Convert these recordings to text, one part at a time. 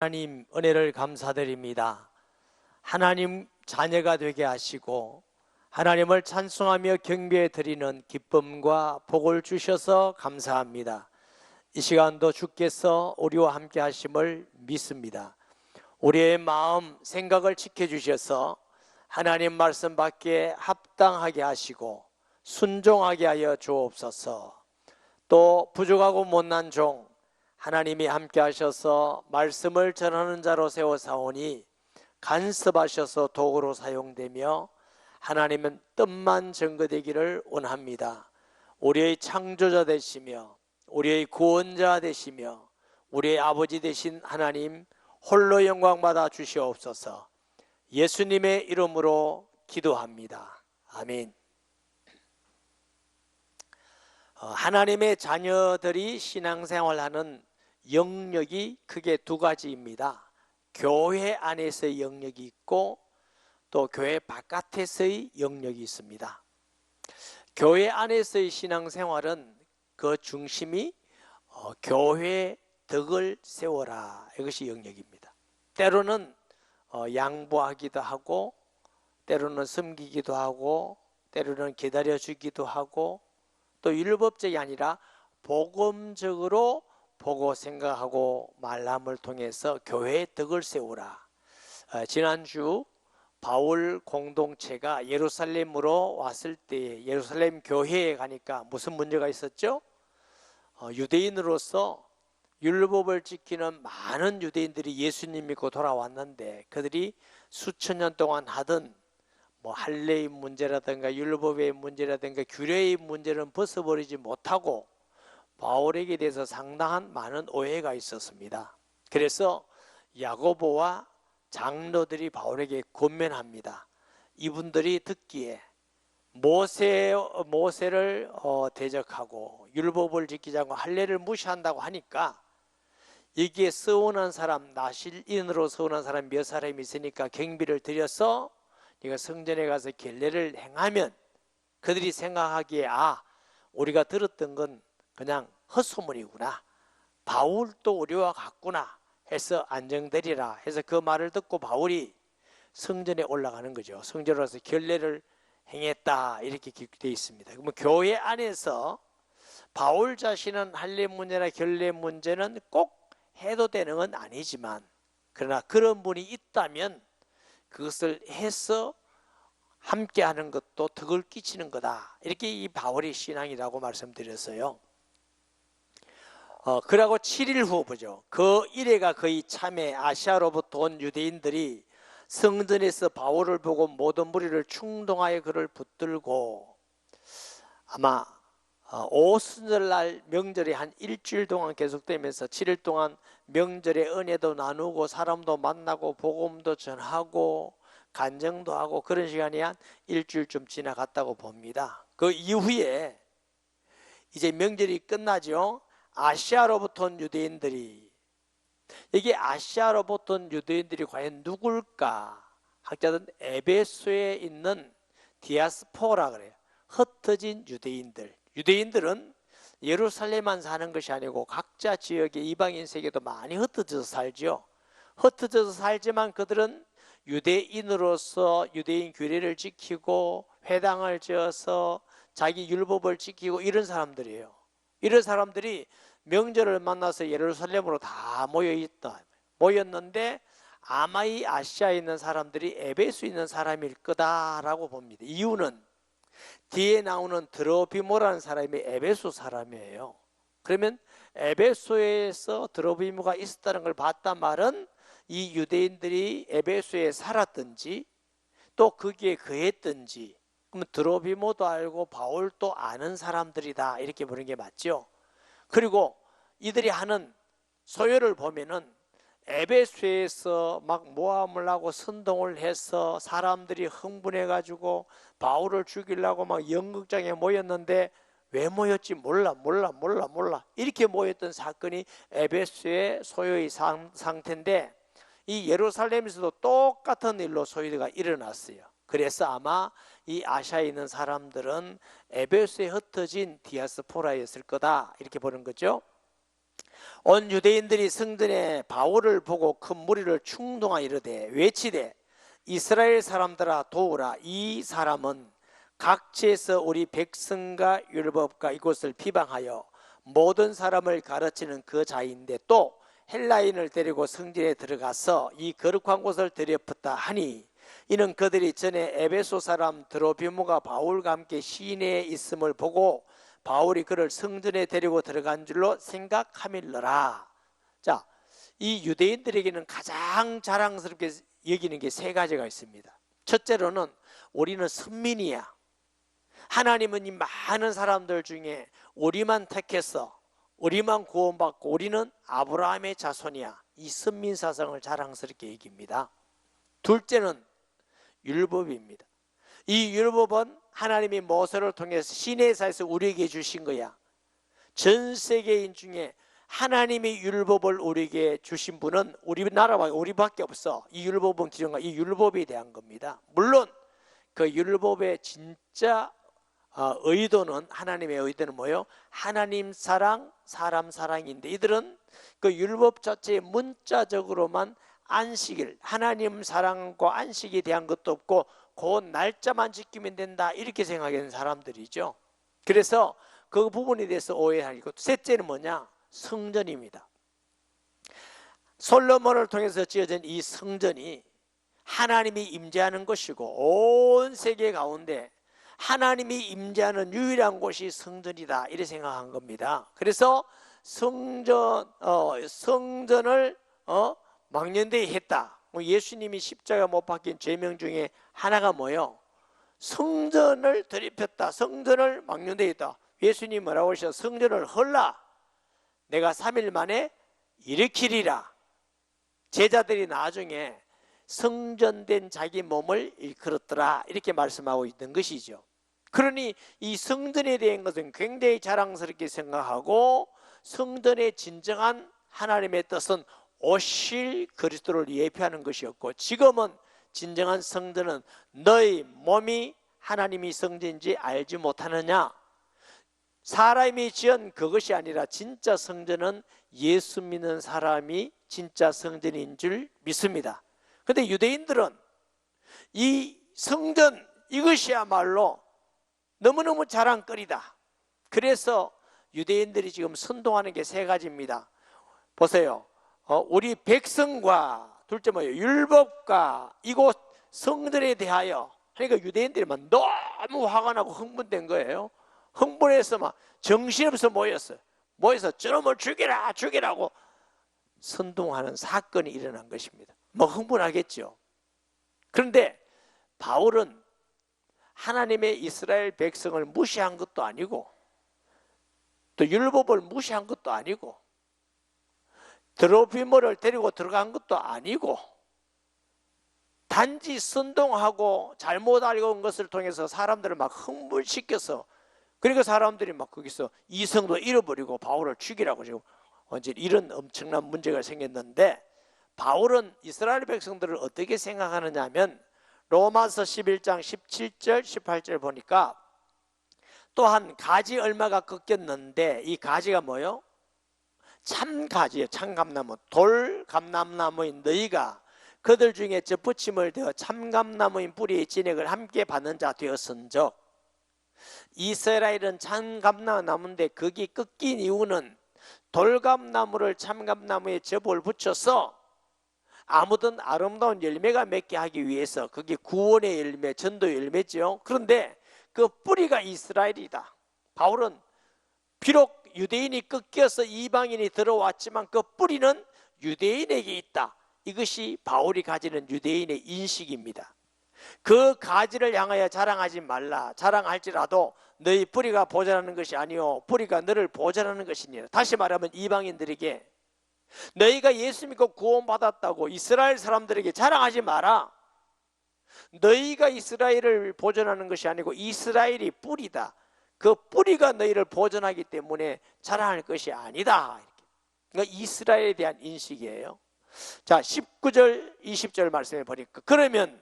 하나님 은혜를 감사드립니다. 하나님 자녀가 되게 하시고 하나님을 찬송하며 경배해 드리는 기쁨과 복을 주셔서 감사합니다. 이 시간도 주께서 우리와 함께 하심을 믿습니다. 우리의 마음 생각을 지켜주셔서 하나님 말씀 밖에 합당하게 하시고 순종하게 하여 주옵소서. 또 부족하고 못난 종 하나님이 함께 하셔서 말씀을 전하는 자로 세워사오니 간섭하셔서 도구로 사용되며 하나님은 뜻만 증거되기를 원합니다. 우리의 창조자 되시며 우리의 구원자 되시며 우리의 아버지 되신 하나님 홀로 영광 받아 주시옵소서. 예수님의 이름으로 기도합니다. 아멘. 하나님의 자녀들이 신앙생활하는 영역이 크게 두 가지입니다. 교회 안에서의 영역이 있고 또 교회 바깥에서의 영역이 있습니다. 교회 안에서의 신앙생활은 그 중심이 교회 덕을 세워라, 이것이 영역입니다. 때로는 양보하기도 하고 때로는 섬기기도 하고 때로는 기다려주기도 하고 또 율법적이 아니라 복음적으로 보고 생각하고 말함을 통해서 교회의 덕을 세우라. 지난주 바울 공동체가 예루살렘으로 왔을 때 예루살렘 교회에 가니까 무슨 문제가 있었죠? 유대인으로서 율법을 지키는 많은 유대인들이 예수님 믿고 돌아왔는데 그들이 수천 년 동안 하던 할례의 문제라든가 율법의 문제라든가 규례의 문제는 벗어버리지 못하고 바울에게 대해서 상당한 많은 오해가 있었습니다. 그래서 야고보와 장로들이 바울에게 권면합니다. 이분들이 듣기에 모세를 대적하고 율법을 지키지 않고 할례를 무시한다고 하니까 여기에 서운한 사람, 나실인으로 서운한 사람 몇 사람이 있으니까 경비를 들여서 네가 성전에 가서 결례를 행하면 그들이 생각하기에 우리가 들었던 건 그냥 헛소문이구나, 바울도 우리와 같구나 해서 안정되리라 해서 그 말을 듣고 바울이 성전에 올라가는 거죠. 성전에 와서 결례를 행했다 이렇게 기록되어 있습니다. 그러면 교회 안에서 바울 자신은 할례 문제나 결례 문제는 꼭 해도 되는 건 아니지만 그러나 그런 분이 있다면 그것을 해서 함께하는 것도 덕을 끼치는 거다, 이렇게 이 바울의 신앙이라고 말씀드렸어요. 그러고 7일 후 보죠. 그 일해가 거의 참에 아시아로부터 온 유대인들이 성전에서 바울을 보고 모든 무리를 충동하여 그를 붙들고 아마 오순절날 명절이 한 일주일 동안 계속되면서 7일 동안 명절의 은혜도 나누고 사람도 만나고 복음도 전하고 간증도 하고 그런 시간이 한 일주일쯤 지나갔다고 봅니다. 그 이후에 이제 명절이 끝나죠. 아시아로부터 온 유대인들이, 이게 아시아로부터 온 유대인들이 과연 누굴까? 학자들은 에베소에 있는 디아스포라 그래요. 흩어진 유대인들. 유대인들은 예루살렘만 사는 것이 아니고 각자 지역의 이방인 세계도 많이 흩어져서 살죠. 흩어져서 살지만 그들은 유대인으로서 유대인 규례를 지키고 회당을 지어서 자기 율법을 지키고 이런 사람들이에요. 이런 사람들이 명절을 만나서 예루살렘으로 다 모였는데 아마 이 아시아에 있는 사람들이 에베소에 있는 사람일 거다라고 봅니다. 이유는 뒤에 나오는 드로비모라는 사람이 에베소 사람이에요. 그러면 에베소에서 드로비모가 있었다는 걸 봤단 말은 이 유대인들이 에베소에 살았든지 또 거기에 거했든지, 그러면 드로비모도 알고 바울도 아는 사람들이다 이렇게 보는 게 맞죠. 그리고 이들이 하는 소요를 보면은 에베소에서 막 모함을 하고 선동을 해서 사람들이 흥분해 가지고 바울을 죽이려고 막 연극장에 모였는데 왜 모였지 몰라 이렇게 모였던 사건이 에베소의 소요의 상태인데 이 예루살렘에서도 똑같은 일로 소요가 일어났어요. 그래서 아마 이 아시아에 있는 사람들은 에베소에 흩어진 디아스포라였을 거다 이렇게 보는 거죠. 온 유대인들이 성전에 바울을 보고 큰 무리를 충동하여 이르되 외치되 이스라엘 사람들아 도우라. 이 사람은 각지에서 우리 백성과 율법과 이곳을 비방하여 모든 사람을 가르치는 그 자인데 또 헬라인을 데리고 성전에 들어가서 이 거룩한 곳을 들여붓다 하니 이는 그들이 전에 에베소 사람 드로비모가 바울과 함께 시내에 있음을 보고 바울이 그를 성전에 데리고 들어간 줄로 생각함일러라. 자, 이 유대인들에게는 가장 자랑스럽게 여기는 게 세 가지가 있습니다. 첫째로는 우리는 선민이야. 하나님은 이 많은 사람들 중에 우리만 택해서 우리만 구원받고 우리는 아브라함의 자손이야. 이 선민사상을 자랑스럽게 여깁니다. 둘째는 율법입니다. 이 율법은 하나님이 모세를 통해서 시내사에서 우리에게 주신 거야. 전 세계인 중에 하나님이 율법을 우리에게 주신 분은 우리나라와 우리밖에 없어. 이 율법은 기존과 이 율법에 대한 겁니다. 물론 그 율법의 진짜 의도는, 하나님의 의도는 뭐예요? 하나님 사랑, 사람 사랑인데 이들은 그 율법 자체의 문자적으로만 안식일, 하나님 사랑과 안식에 대한 것도 없고 그 날짜만 지키면 된다 이렇게 생각하는 사람들이죠. 그래서 그 부분에 대해서 오해하고, 셋째는 뭐냐? 성전입니다. 솔로몬을 통해서 지어진 이 성전이 하나님이 임재하는 것이고 온 세계 가운데 하나님이 임재하는 유일한 곳이 성전이다 이렇게 생각한 겁니다. 그래서 성전을 망년되이 했다. 예수님이 십자가 못 박힌 죄명 중에 하나가 뭐예요? 성전을 더럽혔다. 성전을 망년되이 했다. 예수님 뭐라고 하셔? 성전을 헐라. 내가 3일 만에 일으키리라. 제자들이 나중에 성전된 자기 몸을 일컬었더라 이렇게 말씀하고 있는 것이죠. 그러니 이 성전에 대한 것은 굉장히 자랑스럽게 생각하고 성전의 진정한 하나님의 뜻은 오실 그리스도를 예표하는 것이었고, 지금은 진정한 성전은 너희 몸이 하나님이 성전인지 알지 못하느냐? 사람이 지은 그것이 아니라 진짜 성전은 예수 믿는 사람이 진짜 성전인 줄 믿습니다. 그런데 유대인들은 이 성전 이것이야말로 너무너무 자랑거리다. 그래서 유대인들이 지금 선동하는 게 세 가지입니다. 보세요. 우리 백성과 둘째 뭐예요? 율법과 이곳 성전에 대하여. 그러니까 유대인들이 막 너무 화가 나고 흥분된 거예요. 흥분해서 막 정신없어 모여서 저놈을 죽이라 죽이라고 선동하는 사건이 일어난 것입니다. 뭐 흥분하겠죠. 그런데 바울은 하나님의 이스라엘 백성을 무시한 것도 아니고 또 율법을 무시한 것도 아니고 드로피모를 데리고 들어간 것도 아니고 단지 선동하고 잘못 알고 온 것을 통해서 사람들을 막 흥분시켜서, 그러니까 사람들이 막 거기서 이성도 잃어버리고 바울을 죽이라고 지금 언제 이런 엄청난 문제가 생겼는데, 바울은 이스라엘 백성들을 어떻게 생각하느냐 하면 로마서 11장 17절 18절 보니까 또한 가지 얼마가 꺾였는데 이 가지가 뭐요? 참가지예요. 참감나무, 돌감람나무인 너희가 그들 중에 접붙임을 되어 참감나무인 뿌리의 진액을 함께 받는 자 되었은즉, 이스라엘은 참감나무인데 거기 꺾인 이유는 돌감나무를 참감나무에 접을 붙여서 아무든 아름다운 열매가 맺게 하기 위해서, 그게 구원의 열매, 전도의 열매죠. 그런데 그 뿌리가 이스라엘이다. 바울은 비록 유대인이 꺾여서 이방인이 들어왔지만 그 뿌리는 유대인에게 있다. 이것이 바울이 가지는 유대인의 인식입니다. 그 가지를 향하여 자랑하지 말라. 자랑할지라도 너희 뿌리가 보존하는 것이 아니요 뿌리가 너를 보존하는 것이니라. 다시 말하면 이방인들에게 너희가 예수 믿고 구원받았다고 이스라엘 사람들에게 자랑하지 마라. 너희가 이스라엘을 보존하는 것이 아니고 이스라엘이 뿌리다. 그 뿌리가 너희를 보존하기 때문에 자랑할 것이 아니다. 그러니까 이스라엘에 대한 인식이에요. 자, 19절 20절 말씀해 보니까 그러면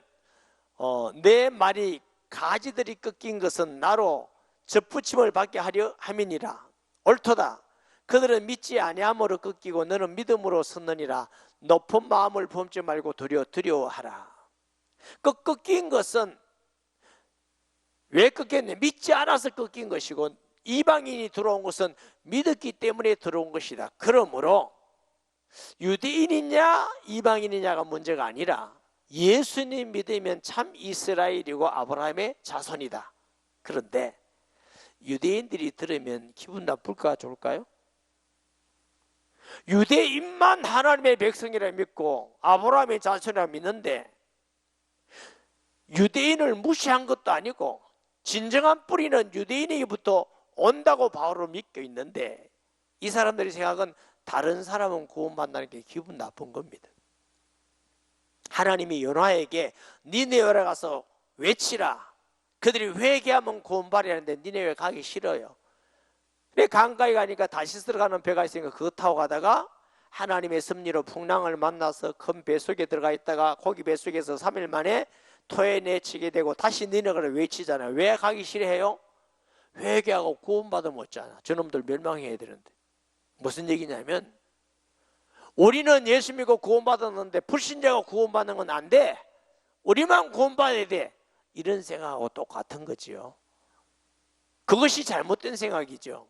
내 말이 가지들이 꺾인 것은 나로 접붙임을 받게 하려 함이니라. 옳도다. 그들은 믿지 아니함으로 꺾이고 너는 믿음으로 섰느니라. 높은 마음을 품지 말고 두려워하라. 그 꺾인 것은 왜 꺾였냐? 믿지 않아서 꺾인 것이고, 이방인이 들어온 것은 믿었기 때문에 들어온 것이다. 그러므로 유대인이냐 이방인이냐가 문제가 아니라 예수님 믿으면 참 이스라엘이고 아브라함의 자손이다. 그런데 유대인들이 들으면 기분 나쁠까 좋을까요? 유대인만 하나님의 백성이라 믿고 아브라함의 자손이라 믿는데, 유대인을 무시한 것도 아니고 진정한 뿌리는 유대인에게부터 온다고 바울은 믿고 있는데, 이 사람들의 생각은 다른 사람은 구원받는다는 게 기분 나쁜 겁니다. 하나님이 요나에게 니네웨에 가서 외치라. 그들이 회개하면 구원받으라는데 니네웨 가기 싫어요. 그래 강가에 가니까 다시스로 가는 배가 있으니까 그거 타고 가다가 하나님의 섭리로 풍랑을 만나서 큰 배 속에 들어가 있다가 고기 배 속에서 3일 만에 토해내치게 되고 다시 니네웨를 외치잖아요. 왜 가기 싫어해요? 회개하고 구원받으면 어쩌나. 저놈들 멸망해야 되는데. 무슨 얘기냐면, 우리는 예수 믿고 구원받았는데 불신자가 구원받는 건 안 돼. 우리만 구원받아야 돼. 이런 생각하고 똑같은 거지요. 그것이 잘못된 생각이죠.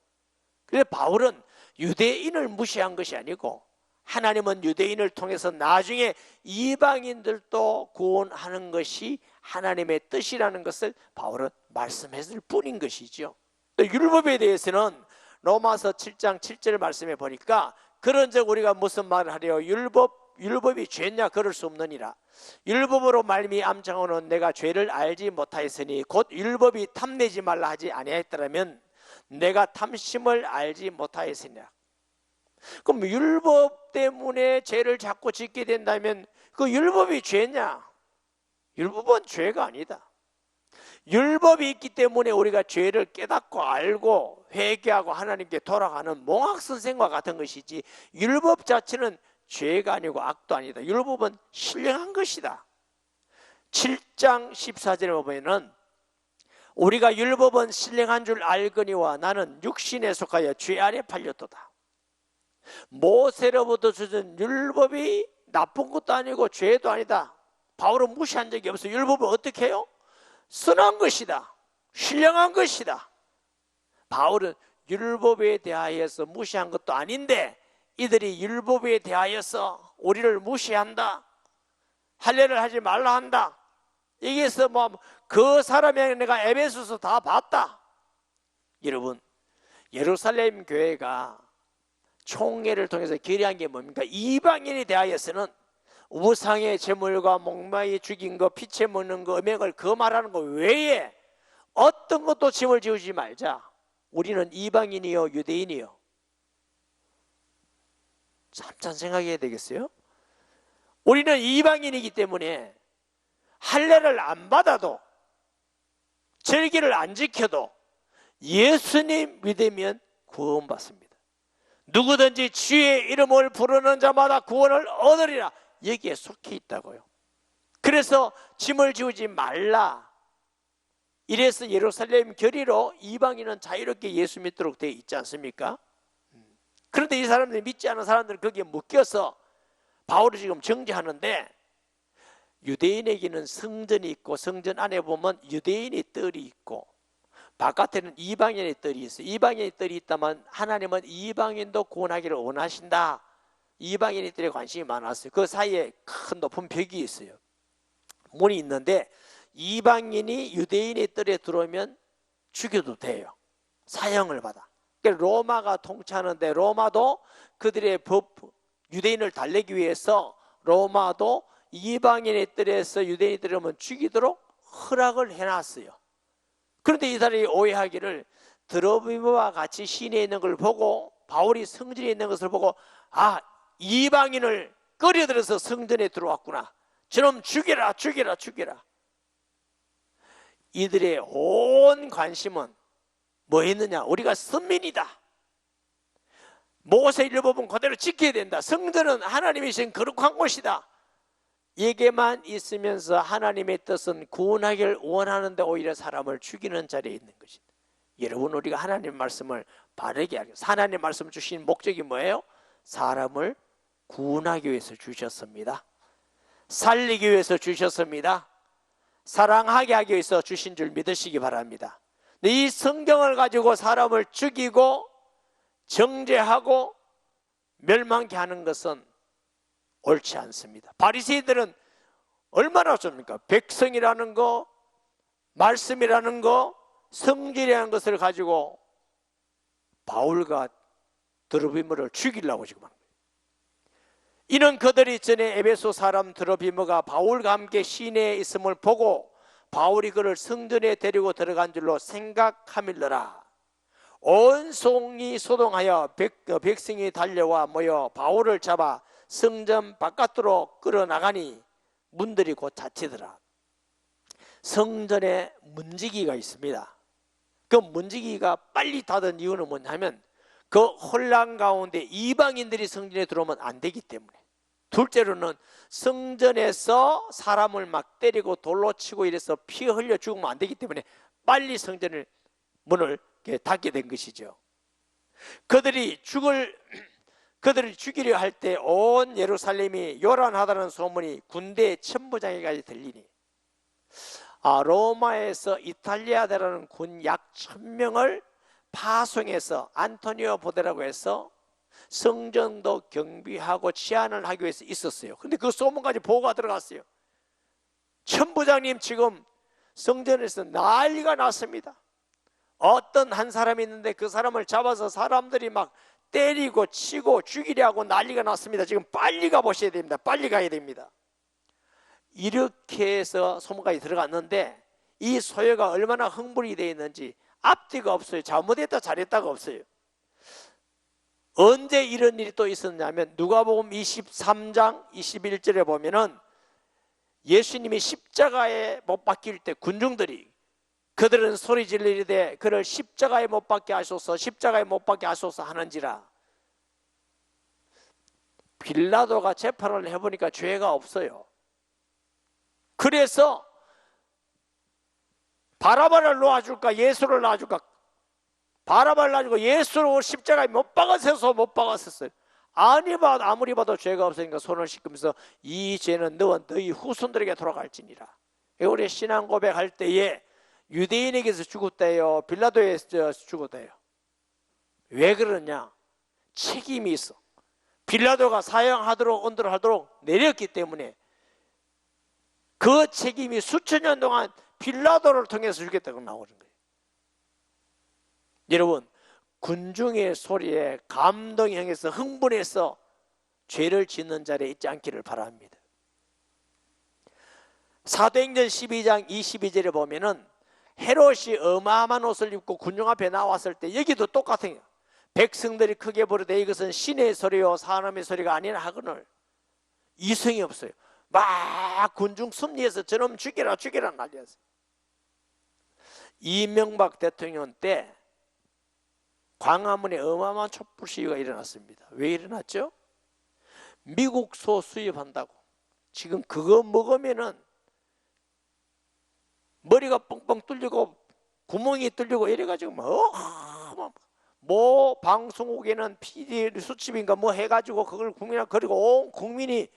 그래서 바울은 유대인을 무시한 것이 아니고, 하나님은 유대인을 통해서 나중에 이방인들도 구원하는 것이 하나님의 뜻이라는 것을 바울은 말씀했을 뿐인 것이죠. 또 율법에 대해서는 로마서 7장 7절 말씀해 보니까, 그런즉 우리가 무슨 말을 하려? 율법이 죄냐? 그럴 수 없느니라. 율법으로 말미암자고는 내가 죄를 알지 못하였으니, 곧 율법이 탐내지 말라 하지 아니하였더라면 내가 탐심을 알지 못하였으니라. 그럼 율법 때문에 죄를 자꾸 짓게 된다면 그 율법이 죄냐? 율법은 죄가 아니다. 율법이 있기 때문에 우리가 죄를 깨닫고 알고 회개하고 하나님께 돌아가는 몽학선생과 같은 것이지, 율법 자체는 죄가 아니고 악도 아니다. 율법은 신령한 것이다. 7장 14절에 보면 우리가 율법은 신령한 줄 알거니와 나는 육신에 속하여 죄 아래 팔렸도다. 모세로부터 주신 율법이 나쁜 것도 아니고 죄도 아니다. 바울은 무시한 적이 없어요. 율법을 어떻게 해요? 선한 것이다. 신령한 것이다. 바울은 율법에 대하여서 무시한 것도 아닌데, 이들이 율법에 대하여서 우리를 무시한다, 할례를 하지 말라 한다, 여기에서 그 사람의 내가 에베소서 다 봤다. 여러분, 예루살렘 교회가 총회를 통해서 결의한 게 뭡니까? 이방인에 대하여서는 우상의 제물과 목마이 죽인 거, 피채 먹는 거, 음행을 그 말하는 거 외에 어떤 것도 짐을 지우지 말자. 우리는 이방인이요 유대인이요. 잠깐 생각해야 되겠어요? 우리는 이방인이기 때문에 할례를 안 받아도, 절기를 안 지켜도 예수님 믿으면 구원받습니다. 누구든지 주의 이름을 부르는 자마다 구원을 얻으리라. 여기에 속해 있다고요. 그래서 짐을 지우지 말라. 이래서 예루살렘 결의로 이방인은 자유롭게 예수 믿도록 되어 있지 않습니까? 그런데 이 사람들이, 믿지 않은 사람들은 거기에 묶여서 바울이 지금 정죄하는데, 유대인에게는 성전이 있고 성전 안에 보면 유대인의 뜰이 있고 바깥에는 이방인의 뜰이 있어요. 이방인의 뜰이 있다면 하나님은 이방인도 구원하기를 원하신다. 이방인의 뜰에 관심이 많았어요. 그 사이에 큰 높은 벽이 있어요. 문이 있는데 이방인이 유대인의 뜰에 들어오면 죽여도 돼요. 사형을 받아. 그러니까 로마가 통치하는데, 로마도 그들의 법, 유대인을 달래기 위해서 로마도 이방인의 뜰에서 유대인이 들어오면 죽이도록 허락을 해놨어요. 그런데 이 사람이 오해하기를, 드로비모와 같이 시내에 있는 걸 보고, 바울이 성전에 있는 것을 보고, 아, 이방인을 끌어들여서 성전에 들어왔구나, 저놈 죽여라 죽여라 죽여라. 이들의 온 관심은 뭐였느냐? 우리가 선민이다, 모세 율법은 그대로 지켜야 된다, 성전은 하나님이 신 거룩한 곳이다, 얘기만 있으면서 하나님의 뜻은 구원하기를 원하는데 오히려 사람을 죽이는 자리에 있는 것이다. 여러분, 우리가 하나님 말씀을 바르게 하기 위해서. 하나님 말씀 주신 목적이 뭐예요? 사람을 구원하기 위해서 주셨습니다. 살리기 위해서 주셨습니다. 사랑하게 하기 위해서 주신 줄 믿으시기 바랍니다. 이 성경을 가지고 사람을 죽이고 정죄하고 멸망케 하는 것은 옳지 않습니다. 바리새인들은 얼마나 줍니까? 백성이라는 거, 말씀이라는 거, 성질이라는 것을 가지고 바울과 드로비모를 죽이려고 지금 하는 거예요. 이는 그들이 전에 에베소 사람 드로비모가 바울과 함께 시내에 있음을 보고 바울이 그를 성전에 데리고 들어간 줄로 생각함일러라. 온 성이 소동하여 백성이 달려와 모여 바울을 잡아 성전 바깥으로 끌어나가니 문들이 곧 닫히더라. 성전에 문지기가 있습니다. 그 문지기가 빨리 닫은 이유는 뭐냐면 그 혼란 가운데 이방인들이 성전에 들어오면 안 되기 때문에, 둘째로는 성전에서 사람을 막 때리고 돌로 치고 이래서 피 흘려 죽으면 안 되기 때문에 빨리 성전을 문을 닫게 된 것이죠. 그들이 죽이려 할 때 온 예루살렘이 요란하다는 소문이 군대 천부장에까지 들리니 로마에서 이탈리아 대라는 군 약 1000명을 파송해서 안토니오 보데라고 해서 성전도 경비하고 치안을 하기 위해서 있었어요. 근데 그 소문까지 보고가 들어갔어요. 천부장님, 지금 성전에서 난리가 났습니다. 어떤 한 사람이 있는데 그 사람을 잡아서 사람들이 막 때리고 치고 죽이려고 난리가 났습니다. 지금 빨리 가보셔야 됩니다. 빨리 가야 됩니다. 이렇게 해서 소문까지 들어갔는데 이 소요가 얼마나 흥분이 되어 있는지 앞뒤가 없어요. 잘못했다 잘했다가 없어요. 언제 이런 일이 또 있었냐면 누가복음 23장 21절에 보면은 예수님이 십자가에 못 박힐 때 군중들이, 그들은 소리 지르되 그를 십자가에 못 박게 하소서, 십자가에 못 박게 하소서 하는지라. 빌라도가 재판을 해보니까 죄가 없어요. 그래서 바라바를 놓아줄까 예수를 놔줄까, 바라바를 놔주고 예수를 십자가에 못 박았어서 못 박았었어요. 아무리 봐도 죄가 없으니까 손을 씻으면서 이 죄는 너와 너희 후손들에게 돌아갈지니라. 우리 신앙 고백할 때에 유대인에게서 죽었대요, 빌라도에서 죽었대요. 왜 그러냐? 책임이 있어. 빌라도가 사형하도록 언도하도록 내렸기 때문에 그 책임이 수천 년 동안 빌라도를 통해서 주겠다고 나오는 거예요. 여러분, 군중의 소리에 감동해서 흥분해서 죄를 짓는 자리에 있지 않기를 바랍니다. 사도행전 12장 22절에 보면은 헤롯이 어마어마한 옷을 입고 군중 앞에 나왔을 때 여기도 똑같아요. 백성들이 크게 부르되 이것은 신의 소리요 사람의 소리가 아니라 하거늘 이성이 없어요. 막 군중 섭리해서 저놈 죽여라 죽여라 난리였어요. 이명박 대통령 때 광화문에 어마어마한 촛불 시위가 일어났습니다. 왜 일어났죠? 미국 소 수입한다고. 지금 그거 먹으면은 머리가 뻥뻥 뚫리고 구멍이 뚫리고 이래가지고 뭐 방송국에는 PD 수첩인가 뭐 해가지고 그걸 국민한테 그리고 온 국민이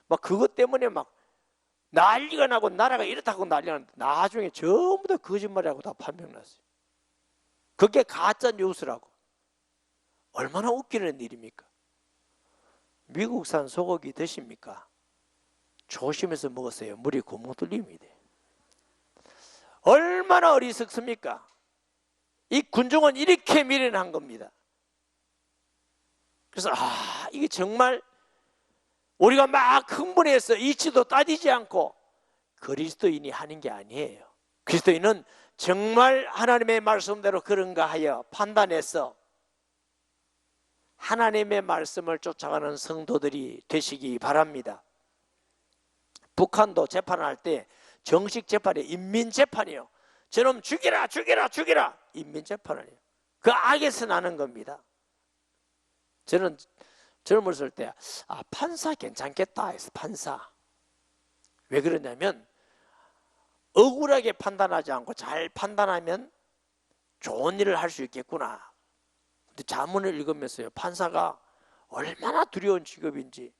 막 그것 때문에 막 난리가 나고 나라가 이렇다고 난리가 났는데 나중에 전부 다 거짓말이라고 다 판명났어요. 그게 가짜 뉴스라고. 얼마나 웃기는 일입니까? 미국산 소고기 드십니까? 조심해서 먹으세요. 물이 구멍 뚫립니다. 얼마나 어리석습니까? 이 군중은 이렇게 미련한 겁니다. 그래서 이게 정말 우리가 막 흥분해서 이치도 따지지 않고 그리스도인이 하는 게 아니에요. 그리스도인은 정말 하나님의 말씀대로 그런가 하여 판단해서 하나님의 말씀을 쫓아가는 성도들이 되시기 바랍니다. 북한도 재판할 때 정식 재판이 인민재판이요. 저놈 죽이라 죽이라 죽이라 인민재판이에요. 그 악에서 나는 겁니다. 저는 젊었을 때 판사 괜찮겠다 해서 판사. 왜 그러냐면 억울하게 판단하지 않고 잘 판단하면 좋은 일을 할 수 있겠구나. 자문을 읽으면서요, 판사가 얼마나 두려운 직업인지,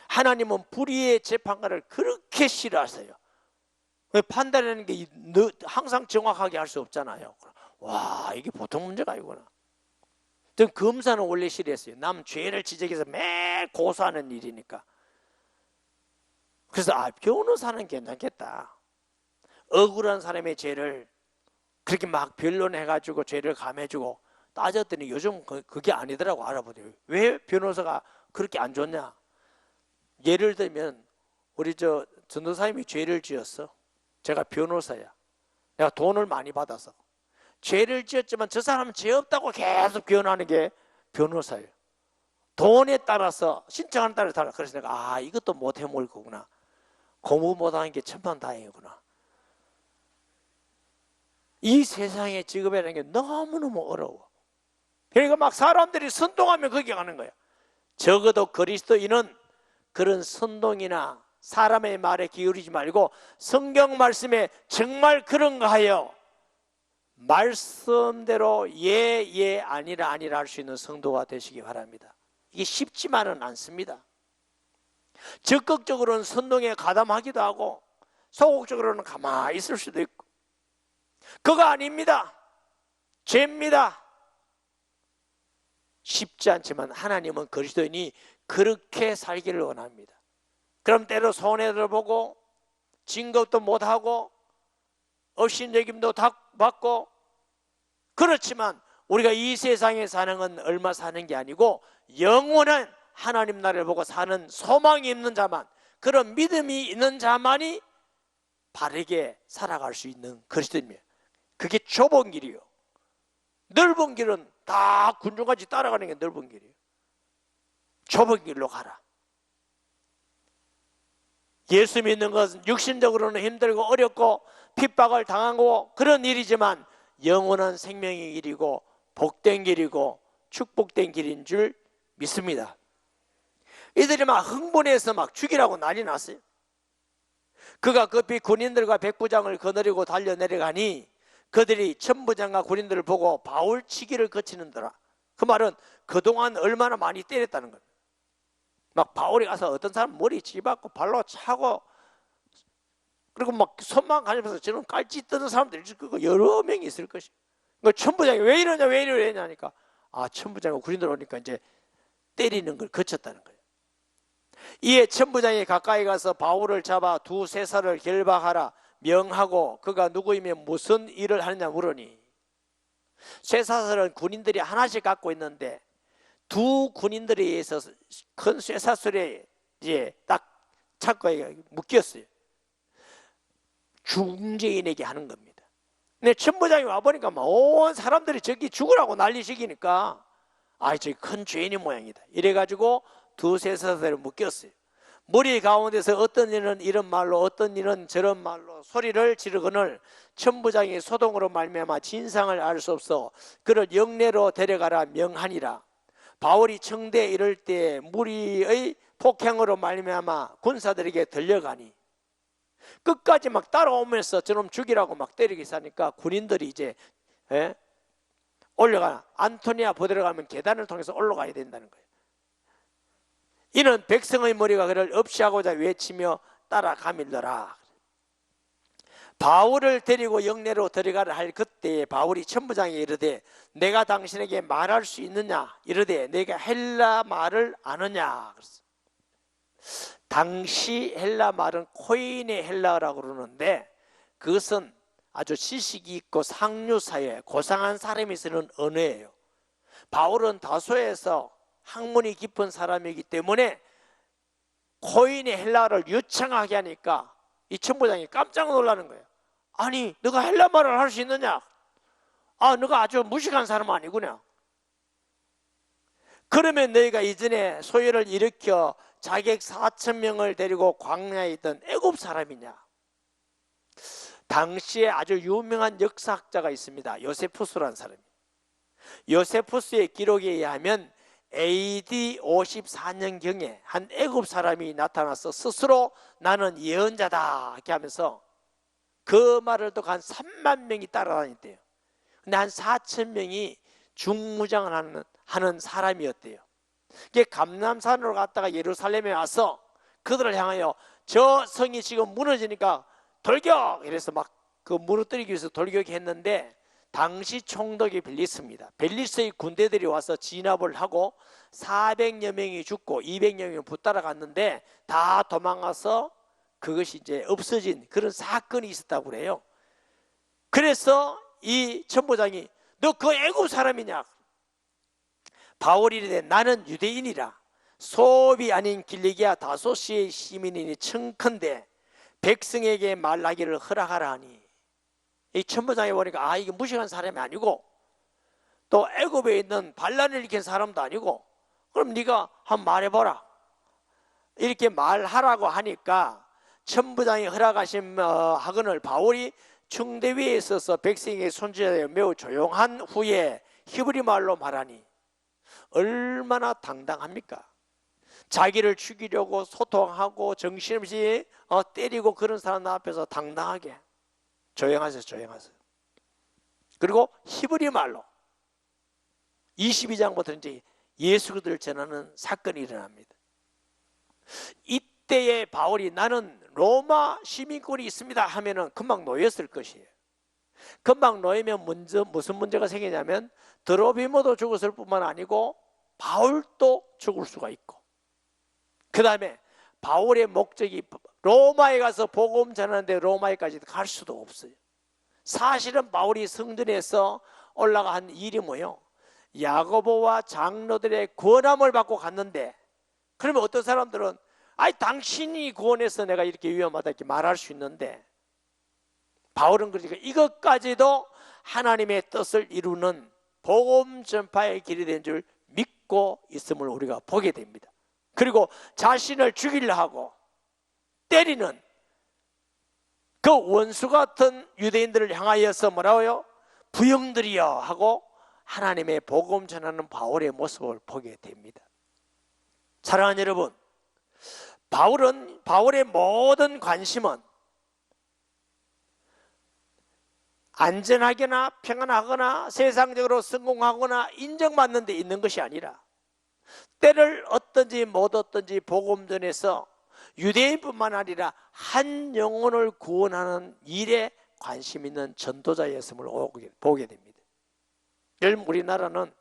하나님은 불의의 재판관을 그렇게 싫어하세요. 판단하는 게 항상 정확하게 할 수 없잖아요. 와, 이게 보통 문제가 아니구나. 전 검사는 원래 싫어했어요. 남 죄를 지적해서 매일 고소하는 일이니까. 그래서 변호사는 괜찮겠다. 억울한 사람의 죄를 그렇게 막 변론해가지고 죄를 감해주고, 따졌더니 요즘 그게 아니더라고. 알아보더니 왜 변호사가 그렇게 안 좋냐. 예를 들면 우리 전도사님이 죄를 지었어. 제가 변호사야. 내가 돈을 많이 받아서 죄를 지었지만 저 사람은 죄 없다고 계속 변호하는 게 변호사예요. 돈에 따라서, 신청하는 따라 달라. 그래서 내가 이것도 못 해먹을 거구나. 공부 못하는 게 천만다행이구나. 이 세상의 직업이라는 게 너무너무 어려워. 그러니까 막 사람들이 선동하면 거기 가는 거야. 적어도 그리스도인은 그런 선동이나 사람의 말에 기울이지 말고 성경 말씀에 정말 그런가 하여 말씀대로 예 아니라 할 수 있는 성도가 되시기 바랍니다. 이게 쉽지만은 않습니다. 적극적으로는 선동에 가담하기도 하고 소극적으로는 가만히 있을 수도 있고, 그거 아닙니다. 죄입니다. 쉽지 않지만 하나님은 그리스도인이 그렇게 살기를 원합니다. 그럼 때로 손해를 보고 진급도 못하고 업신여김도 받고, 그렇지만 우리가 이 세상에 사는 건 얼마 사는 게 아니고 영원한 하나님 나라를 보고 사는 소망이 있는 자만, 그런 믿음이 있는 자만이 바르게 살아갈 수 있는 그리스도입니다. 그게 좁은 길이요. 넓은 길은 다 군중같이 따라가는 게 넓은 길이에요. 좁은 길로 가라. 예수 믿는 것은 육신적으로는 힘들고 어렵고 핍박을 당하고 그런 일이지만 영원한 생명의 길이고 복된 길이고 축복된 길인 줄 믿습니다. 이들이 막 흥분해서 막 죽이라고 난리 났어요. 그가 급히 군인들과 백부장을 거느리고 달려 내려가니 그들이 천부장과 군인들을 보고 바울 치기를 거치는더라. 그 말은 그동안 얼마나 많이 때렸다는 거예요. 막 바울이 가서 어떤 사람 머리 쥐박고 발로 차고, 그리고 막 손만 가지면서 저는 깔짓 뜨는 사람들이 여러 명이 있을 것이에요. 그 천부장이 왜 이러냐 하니까 천부장과 군인들 오니까 이제 때리는 걸 거쳤다는 거예요. 이에 천부장이 가까이 가서 바울을 잡아 두 쇠사를 결박하라 명하고, 그가 누구이면 무슨 일을 하느냐 물으니, 쇠사슬은 군인들이 하나씩 갖고 있는데 두 군인들에 의해서 큰 쇠사슬에 이제 딱 착고에 묶였어요. 중재인에게 하는 겁니다. 근데 천부장이 와보니까 막 온 사람들이 저기 죽으라고 난리식이니까 저기 큰 죄인의 모양이다. 이래가지고 두 쇠사슬을 묶였어요. 머리 가운데서 어떤 이는 이런 말로 어떤 이는 저런 말로 소리를 지르거늘 천부장이 소동으로 말미암아 진상을 알 수 없어 그를 영내로 데려가라 명하니라. 바울이 청대에 이를 때 무리의 폭행으로 말미암아 군사들에게 들려가니, 끝까지 막 따라오면서 저놈 죽이라고 막 때리기 시작하니까 군인들이 이제 올라가, 안토니아 부대로 가면 계단을 통해서 올라가야 된다는 거예요. 이는 백성의 머리가 그를 없이하고자 외치며 따라가밀더라. 바울을 데리고 영내로 들어가라 할 그때에 바울이 천부장에 이르되 내가 당신에게 말할 수 있느냐 이르되 내가 헬라 말을 아느냐. 당시 헬라 말은 코인의 헬라라고 그러는데 그것은 아주 지식이 있고 상류사회 고상한 사람이 쓰는 언어예요. 바울은 다소에서 학문이 깊은 사람이기 때문에 코인의 헬라어를 유창하게 하니까 이 천부장이 깜짝 놀라는 거예요. 아니 너가 헬라 말을 할 수 있느냐? 너가 아주 무식한 사람 아니구나. 그러면 너희가 이전에 소요를 일으켜 자객 4,000명을 데리고 광야에 있던 애굽 사람이냐? 당시에 아주 유명한 역사학자가 있습니다. 요세푸스라는 사람이. 요세푸스의 기록에 의하면 AD 54년경에 한 애굽 사람이 나타나서 스스로 나는 예언자다 이렇게 하면서 그 말을 듣고 한 3만 명이 따라다녔대요. 근데 한 4,000명이 중무장을 하는 사람이었대요. 이게 감람산으로 갔다가 예루살렘에 와서 그들을 향하여 저 성이 지금 무너지니까 돌격! 이래서 막 그 무너뜨리기 위해서 돌격했는데 당시 총독이 벨리스입니다. 벨리스의 군대들이 와서 진압을 하고 400여 명이 죽고 200여 명이 붙들어 갔는데 다 도망가서 그것이 이제 없어진 그런 사건이 있었다고 그래요. 그래서 이 천부장이 너 그 애굽 사람이냐? 바울이 이르되 나는 유대인이라 소읍이 아닌 길리기아 다소시의 시민이니 청컨대 백성에게 말하기를 허락하라 하니, 이 천부장이 보니까 이게 무식한 사람이 아니고 또 애굽에 있는 반란을 일으킨 사람도 아니고 그럼 네가 한번 말해보라 이렇게 말하라고 하니까 천부장이 허락하신 하건을 바울이 중대위에 있어서 백성에게 손질하여 매우 조용한 후에 히브리 말로 말하니 얼마나 당당합니까? 자기를 죽이려고 소통하고 정신없이 때리고 그런 사람 앞에서 당당하게 조용하세요, 조용하세요. 그리고 히브리 말로 22장부터 이제 예수 그리스도를 전하는 사건이 일어납니다. 이때에 바울이 나는 로마 시민권이 있습니다 하면은 금방 놓였을 것이에요. 금방 놓이면 무슨 문제가 생기냐면 드로비모도 죽었을 뿐만 아니고 바울도 죽을 수가 있고, 그 다음에 바울의 목적이 로마에 가서 복음 전하는데 로마에까지 갈 수도 없어요. 사실은 바울이 성전에서 올라가 한 일이 뭐예요? 야고보와 장로들의 권함을 받고 갔는데, 그러면 어떤 사람들은 당신이 구원해서 내가 이렇게 위험하다 이렇게 말할 수 있는데, 바울은 그러니까 이것까지도 하나님의 뜻을 이루는 복음 전파의 길이 된 줄 믿고 있음을 우리가 보게 됩니다. 그리고 자신을 죽이려 하고 때리는 그 원수 같은 유대인들을 향하여서 뭐라고요? 부형들이여 하고 하나님의 복음 전하는 바울의 모습을 보게 됩니다. 사랑하는 여러분, 바울의 모든 관심은 안전하거나 평안하거나 세상적으로 성공하거나 인정받는 데 있는 것이 아니라 때를 얻든지 못 얻든지 복음 전해서 유대인뿐만 아니라 한 영혼을 구원하는 일에 관심 있는 전도자였음을 보게 됩니다. 여러분, 우리나라는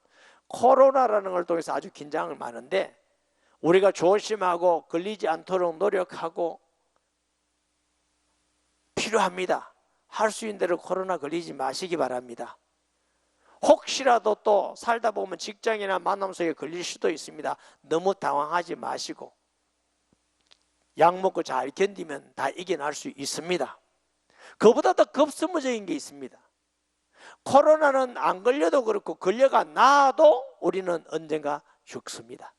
코로나라는 걸 통해서 아주 긴장을 많은데 우리가 조심하고 걸리지 않도록 노력하고 필요합니다. 할 수 있는 대로 코로나 걸리지 마시기 바랍니다. 혹시라도 또 살다 보면 직장이나 만남 속에 걸릴 수도 있습니다. 너무 당황하지 마시고 약 먹고 잘 견디면 다 이겨낼 수 있습니다. 그보다 더 급선무적인 게 있습니다. 코로나는 안 걸려도 그렇고 걸려가 나도 우리는 언젠가 죽습니다.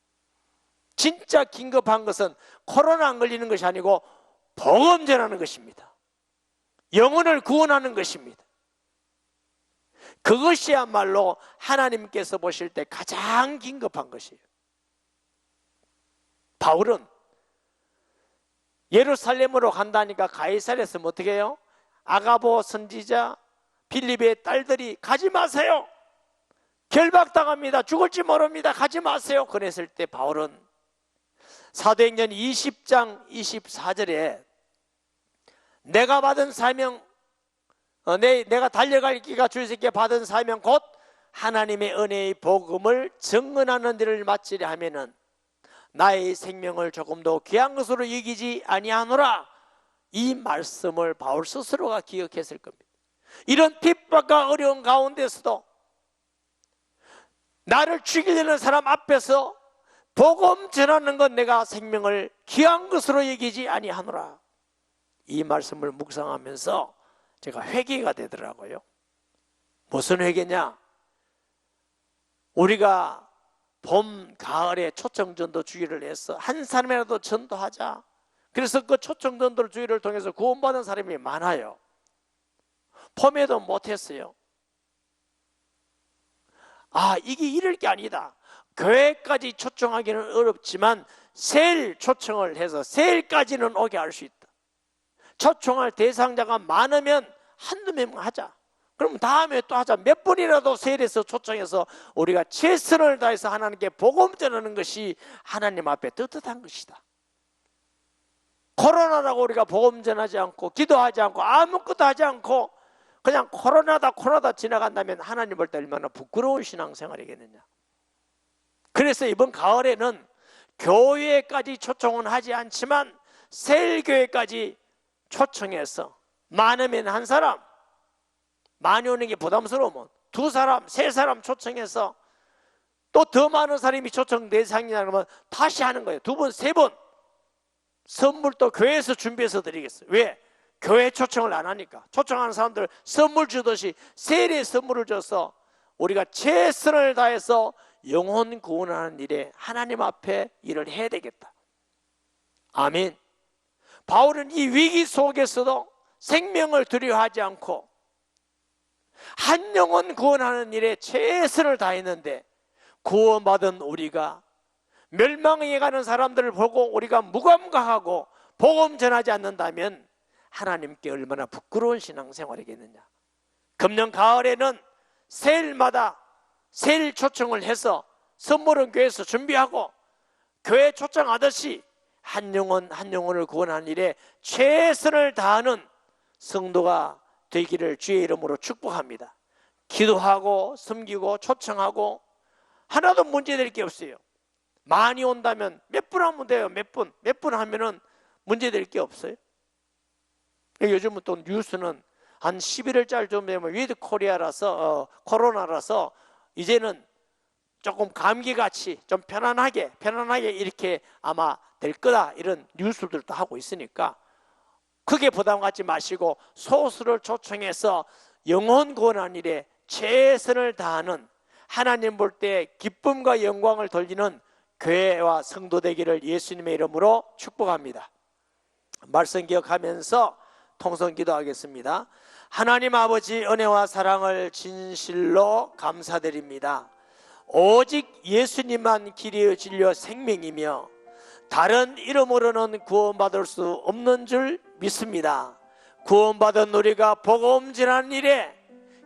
진짜 긴급한 것은 코로나 안 걸리는 것이 아니고 복음 전하는 것입니다. 영혼을 구원하는 것입니다. 그것이야말로 하나님께서 보실 때 가장 긴급한 것이에요. 바울은 예루살렘으로 간다니까 가이사랴에서 어떻게 해요? 아가보 선지자 빌립의 딸들이 가지 마세요, 결박당합니다, 죽을지 모릅니다, 가지 마세요. 그랬을 때 바울은 사도행전 20장 24절에 내가 받은 사명, 내가 달려갈 기가 주님께 받은 사명 곧 하나님의 은혜의 복음을 증언하는 일을 마치려 하면은 나의 생명을 조금도 귀한 것으로 여기지 아니하노라. 이 말씀을 바울 스스로가 기억했을 겁니다. 이런 핍박과 어려운 가운데서도 나를 죽이려는 사람 앞에서 복음 전하는 건 내가 생명을 귀한 것으로 여기지 아니하노라. 이 말씀을 묵상하면서 제가 회개가 되더라고요. 무슨 회개냐? 우리가 봄, 가을에 초청전도 주의를 해서 한 사람이라도 전도하자. 그래서 그 초청전도 주의를 통해서 구원받은 사람이 많아요. 봄에도 못했어요. 이게 이럴 게 아니다. 교회까지 초청하기는 어렵지만 세일 초청을 해서 세일까지는 오게 할 수 있다. 초청할 대상자가 많으면 한두 명 하자. 그럼 다음에 또 하자. 몇 번이라도 세례에서 초청해서 우리가 최선을 다해서 하나님께 복음 전하는 것이 하나님 앞에 떳떳한 것이다. 코로나라고 우리가 복음 전하지 않고 기도하지 않고 아무것도 하지 않고 그냥 코로나다 지나간다면 하나님 볼 때 얼마나 부끄러운 신앙생활이겠느냐. 그래서 이번 가을에는 교회까지 초청은 하지 않지만 세일교회까지 초청해서 많으면 한 사람, 많이 오는 게 부담스러우면 두 사람, 세 사람 초청해서 또 더 많은 사람이 초청 대상이냐 그러면 다시 하는 거예요. 두 번, 세 번. 선물도 교회에서 준비해서 드리겠어요. 왜? 교회 초청을 안 하니까. 초청하는 사람들 선물 주듯이 세례 선물을 줘서 우리가 최선을 다해서 영혼 구원하는 일에 하나님 앞에 일을 해야 되겠다. 아멘. 바울은 이 위기 속에서도 생명을 두려워하지 않고 한 영혼 구원하는 일에 최선을 다했는데 구원받은 우리가 멸망해 가는 사람들을 보고 우리가 무감각하고 복음 전하지 않는다면 하나님께 얼마나 부끄러운 신앙생활이겠느냐. 금년 가을에는 세일마다 세일 초청을 해서 선물은 교회에서 준비하고 교회 초청하듯이 한 영혼 한 영혼을 구원하는 일에 최선을 다하는 성도가 되기를 주의 이름으로 축복합니다. 기도하고 섬기고 초청하고 하나도 문제될 게 없어요. 많이 온다면 몇 분 하면 돼요. 몇 분 하면은 문제될 게 없어요. 요즘은 또 뉴스는 한 11월달 되면 위드 코리아라서 코로나라서 이제는 조금 감기같이 좀 편안하게 이렇게 아마 될 거다 이런 뉴스들도 하고 있으니까 크게 부담 갖지 마시고 소수를 초청해서 영혼 구원하는 일에 최선을 다하는 하나님 볼 때 기쁨과 영광을 돌리는 교회와 성도 되기를 예수님의 이름으로 축복합니다. 말씀 기억하면서 통성 기도하겠습니다. 하나님 아버지 은혜와 사랑을 진실로 감사드립니다. 오직 예수님만 길이요 진리요 생명이며 다른 이름으로는 구원받을 수 없는 줄 믿습니다. 구원받은 우리가 복음 전하는 일에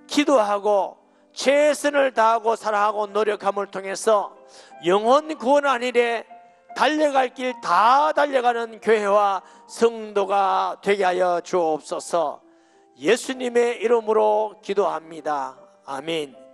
기도하고 최선을 다하고 사랑하고 노력함을 통해서 영혼 구원하는 일에 달려갈 길 다 달려가는 교회와 성도가 되게 하여 주옵소서. 예수님의 이름으로 기도합니다. 아멘.